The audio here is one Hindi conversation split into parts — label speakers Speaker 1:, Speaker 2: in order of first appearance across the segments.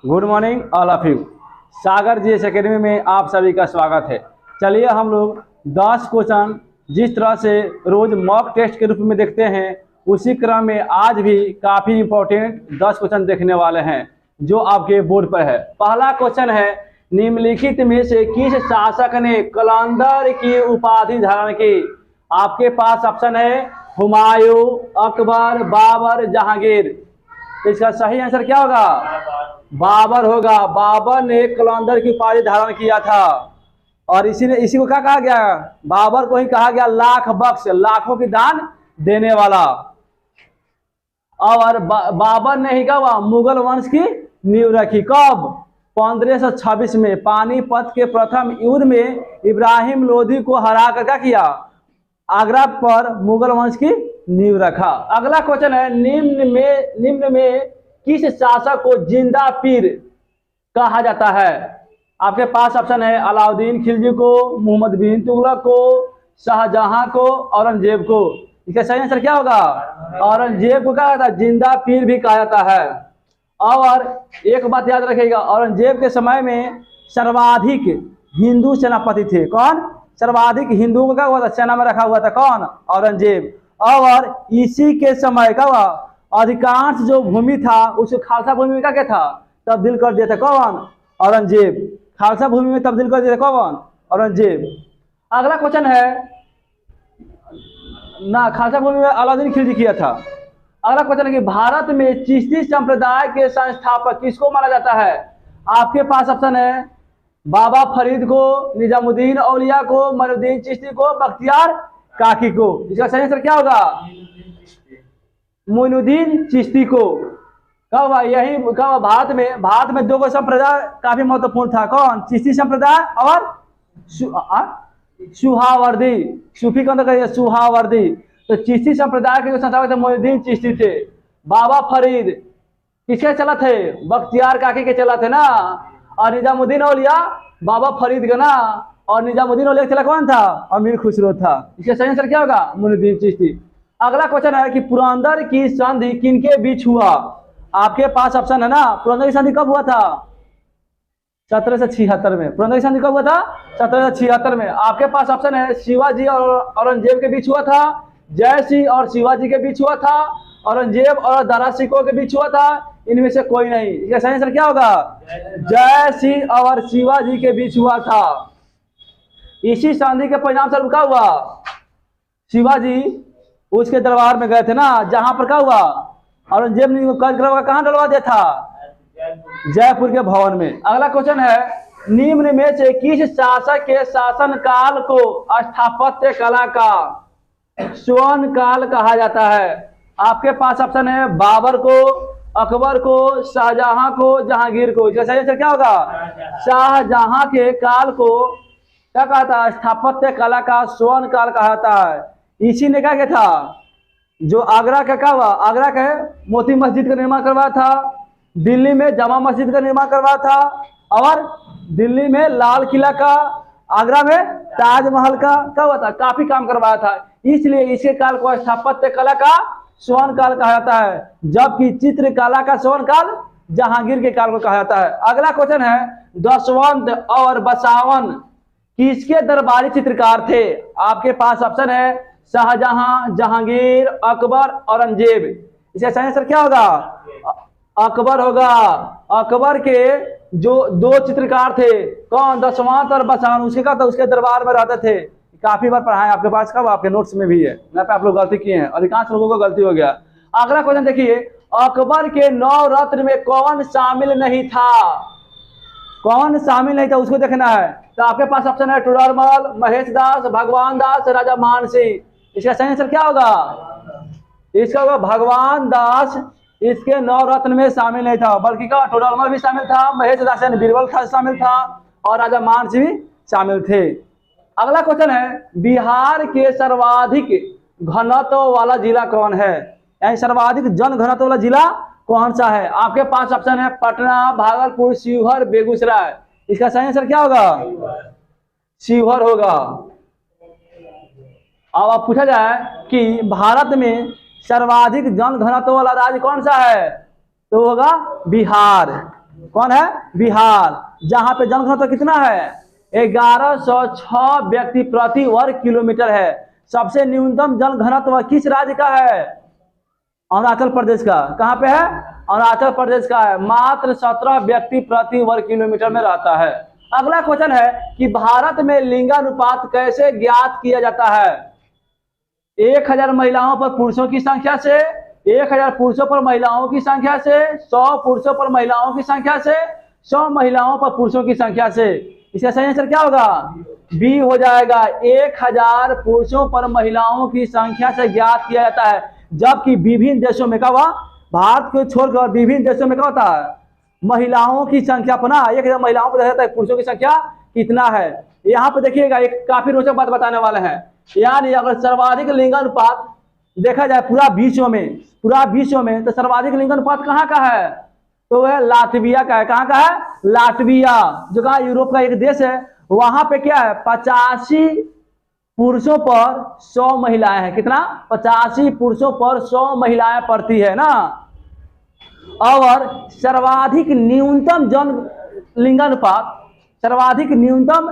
Speaker 1: Good morning all of you. Sagar GS academy में आप सभी का स्वागत है। चलिए हम लोग 10 क्वेश्चन जिस तरह से रोज मॉक टेस्ट के रूप में देखते हैं उसी क्रम में आज भी काफ़ी इंपॉर्टेंट 10 क्वेश्चन देखने वाले हैं जो आपके बोर्ड पर है। पहला क्वेश्चन है, निम्नलिखित में से किस शासक ने कलंदर की उपाधि धारण की? आपके पास ऑप्शन है हुमायूं, अकबर, बाबर, जहांगीर। इसका सही आंसर क्या होगा? बाबर होगा। बाबर ने कलंदर की उपाधि धारण किया था और इसी को क्या कहा गया? बाबर को ही कहा गया लाख बख्श, लाखों की दान देने वाला। और बाबर ने ही क्या मुगल वंश की नींव रखी। कब? 1526 में पानीपत के प्रथम युद्ध में इब्राहिम लोधी को हरा कर क्या किया? आगरा पर मुगल वंश की नींव रखा। अगला क्वेश्चन है, निम्न में किस शासक को जिंदा पीर कहा जाता है? आपके पास ऑप्शन है अलाउद्दीन खिलजी को, मोहम्मद बिन तुगलक को, शाहजहां को, औरंगजेब को। इसका सही आंसर क्या होगा? औरंगजेब को कहा जाता है जिंदा पीर भी कहा जाता है। और एक बात याद रखिएगा, औरंगजेब के समय में सर्वाधिक हिंदू सेनापति थे। कौन? सर्वाधिक हिंदुओं को क्या हुआ था? सेना में रखा हुआ था। कौन? औरंगजेब। और इसी के समय का अधिकांश जो भूमि था उसको खालसा भूमि में क्या था? तब्दील कर दिया था। कौन? औरंगजेब। खालसा भूमि में तब्दील कर दिया था। कौन? औरंगजेब। अगला क्वेश्चन है ना, खालसा भूमि में अलाउद्दीन खिलजी किया था। अगला क्वेश्चन है कि भारत में चिश्ती संप्रदाय के संस्थापक किसको माना जाता है? आपके पास ऑप्शन है बाबा फरीद को, निजामुद्दीन औलिया को, मोइनुद्दीन चिश्ती को, बख्तियार काकी को। इसका सही आंसर क्या होगा? मोइनुद्दीन चिश्ती को। कब हुआ? यही कब? भारत में दो संप्रदाय काफी महत्वपूर्ण था। कौन? चिश्ती संप्रदाय और सुहावर्दी। सूफी के अंदर कहिए सुहावर्दी। तो चिश्ती संप्रदाय के जो संस्थापक थे मोइनुद्दीन चिश्ती थे। बाबा फरीद किसके चला थे? बख्तियार काकी के चला थे ना। और निजामुद्दीन औलिया बाबा फरीद का ना। और निजामुद्दीन औलिया चला कौन था? अमीर खुसरो था। इसका सही आंसर क्या होगा? मोइनुद्दीन चिश्ती। अगला क्वेश्चन है कि पुरंदर की संधि किनके बीच हुआ? आपके पास ऑप्शन है ना, पुरंदर की संधि कब हुआ था? 1776 में। पुरंदर की संधि कब हुआ था? 1776 में। आपके पास ऑप्शन है शिवाजी और औरंगजेब के बीच हुआ था, जय सिंह और शिवाजी के बीच हुआ था, औरंगजेब और दारा सिकोह के बीच हुआ था, इनमें से कोई नहीं। इसका सही आंसर क्या होगा? जय सिंह और शिवाजी के बीच हुआ था। इसी संधि के परिणाम स्वरूप क्या हुआ? शिवाजी उसके दरबार में गए थे ना, जहां पर क्या हुआ? औरंगजेब ने कहाँ डलवा दिया था? जयपुर के भवन में। अगला क्वेश्चन है, निम्न में से किस शासक के शासन काल को स्थापत्य कला का स्वर्ण काल कहा जाता है? आपके पास ऑप्शन है बाबर को, अकबर को, शाहजहां को, जहांगीर को। इसका सही आंसर क्या होगा? शाहजहां के काल को क्या कहा था? स्थापत्य कला का स्वर्ण काल कहा जाता है। इसी ने क्या किया था? जो आगरा का क्या हुआ? आगरा का मोती मस्जिद का निर्माण करवाया था, दिल्ली में जामा मस्जिद का निर्माण करवाया था, और दिल्ली में लाल किला का, आगरा में ताजमहल का क्या हुआ था? काफी काम करवाया था। इसलिए इसके काल को स्थापत्य कला का स्वर्ण काल कहा जाता है, जबकि चित्रकला का स्वर्ण काल जहांगीर के काल को कहा जाता है। अगला क्वेश्चन है, दशवंत और बसावन किसके दरबारी चित्रकार थे? आपके पास ऑप्शन है शाहजहां, जहांगीर, अकबर, औरंगजेब। इसका सही आंसर क्या होगा? अकबर होगा। अकबर के जो दो चित्रकार थे, कौन? दशवंत और बसावन, उसके का था उसके दरबार में रहते थे। काफी बार पढ़ाए आपके पास, कब? आपके नोट्स में भी है। यहाँ पे आप लोग गलती किए हैं, अधिकांश लोगों को गलती हो गया। अगला क्वेश्चन देखिए, अकबर के 9 रत्न में कौन शामिल नहीं था? कौन शामिल नहीं था उसको देखना है। तो आपके पास ऑप्शन है टोडरमल, महेश दास, भगवान दास, राजा मान सिंह। इसका सही आंसर क्या होगा? इसका होगा भगवान दास इसके 9 रत्न में शामिल नहीं था, बल्कि का टोडरमल भी शामिल था, महेश दास यानी बीरबल था शामिल था, और राजा मान सिंह भी शामिल थे। अगला क्वेश्चन है, बिहार के सर्वाधिक घनत्व वाला जिला कौन है? यानी सर्वाधिक जन घनत्व वाला जिला कौन सा है? आपके पास ऑप्शन है पटना, भागलपुर, शिवहर, बेगूसराय। इसका सही आंसर क्या होगा? शिवहर होगा। अब पूछा जाए कि भारत में सर्वाधिक जन घनत्व वाला राज्य कौन सा है, तो होगा बिहार। कौन है? बिहार, जहां पे जनघनत्व कितना है? 1106 व्यक्ति प्रति वर्ग किलोमीटर है। सबसे न्यूनतम जनघनत्व किस राज्य का है? अरुणाचल प्रदेश का। कहां पे है? अरुणाचल प्रदेश का है। मात्र 17 व्यक्ति प्रति वर्ग किलोमीटर में रहता है। अगला क्वेश्चन है कि भारत में लिंगानुपात कैसे ज्ञात किया जाता है? 1000 महिलाओं पर पुरुषों की संख्या से, 1000 पुरुषों पर महिलाओं की संख्या से, 100 पुरुषों पर महिलाओं की संख्या से, 100 महिलाओं पर पुरुषों की संख्या से। इसका सही आंसर क्या होगा? बी हो जाएगा। 1000 पुरुषों पर महिलाओं की संख्या से ज्ञात किया जाता है। जबकि विभिन्न देशों में क्या हुआ? भारत को छोड़कर विभिन्न देशों में क्या होता है? महिलाओं की संख्या पर ना 1000 महिलाओं पर रहता है, पुरुषों की संख्या कितना है? यहाँ पे देखिएगा, एक काफी रोचक बात बताने वाले हैं। यानी अगर सर्वाधिक लिंगानुपात देखा जाए पूरा विश्व में तो सर्वाधिक लिंगानुपात कहाँ का है? तो वह लातविया का है। कहाँ का है? लातविया, जो कहा यूरोप का एक देश है। वहां पे क्या है? 85 पुरुषों पर 100 महिलाएं हैं। कितना? 85 पुरुषों पर 100 महिलाएं पड़ती है ना। और सर्वाधिक न्यूनतम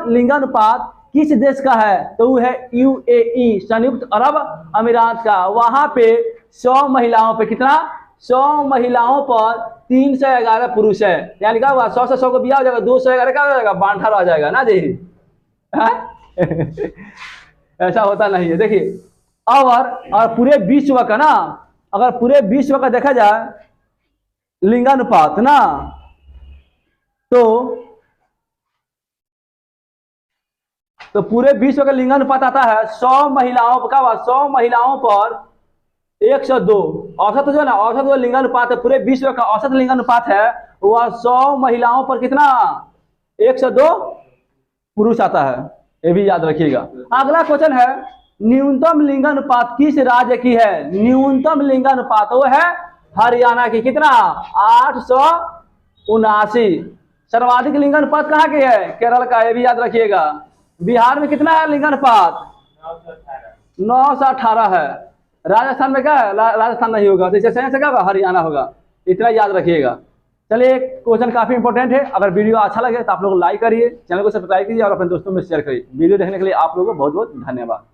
Speaker 1: लिंगानुपात किस देश का है? तो वो है यूएई, संयुक्त अरब अमीरात का। वहां पे 100 महिलाओं पे कितना? 100 महिलाओं पर 311 पुरुष है। यानी क्या हुआ? 100 से 100 को बिया हो जाएगा, 211 क्या हो जाएगा? बांटा रह जाएगा ना जी। ऐसा होता नहीं है। देखिए, और पूरे विश्व का ना, अगर पूरे विश्व का देखा जाए लिंगानुपात ना, तो पूरे विश्व का लिंगानुपात आता है 100 महिलाओं का, 100 महिलाओं पर 102। औसत जो है ना, औसत जो लिंगानुपात है पूरे विश्व का, औसत लिंगानुपात है वह 100 महिलाओं पर कितना? 102 पुरुष आता है। ये भी याद रखिएगा। अगला क्वेश्चन है, न्यूनतम लिंगानुपात किस राज्य की है? न्यूनतम लिंगानुपात वो है हरियाणा की। कितना? 879। सर्वाधिक लिंगानुपात कहाँ की है? केरल का। ये भी याद रखिएगा। बिहार में कितना है लिंगानुपात? 918 है। राजस्थान में क्या है? राजस्थान नहीं होगा, तो इससे क्या होगा? हरियाणा होगा। इतना याद रखिएगा। चलिए, क्वेश्चन काफी इंपॉर्टेंट है। अगर वीडियो अच्छा लगे तो आप लोग लाइक करिए, चैनल को सब्सक्राइब कीजिए और अपने दोस्तों में शेयर करिए। वीडियो देखने के लिए आप लोगों को बहुत बहुत धन्यवाद।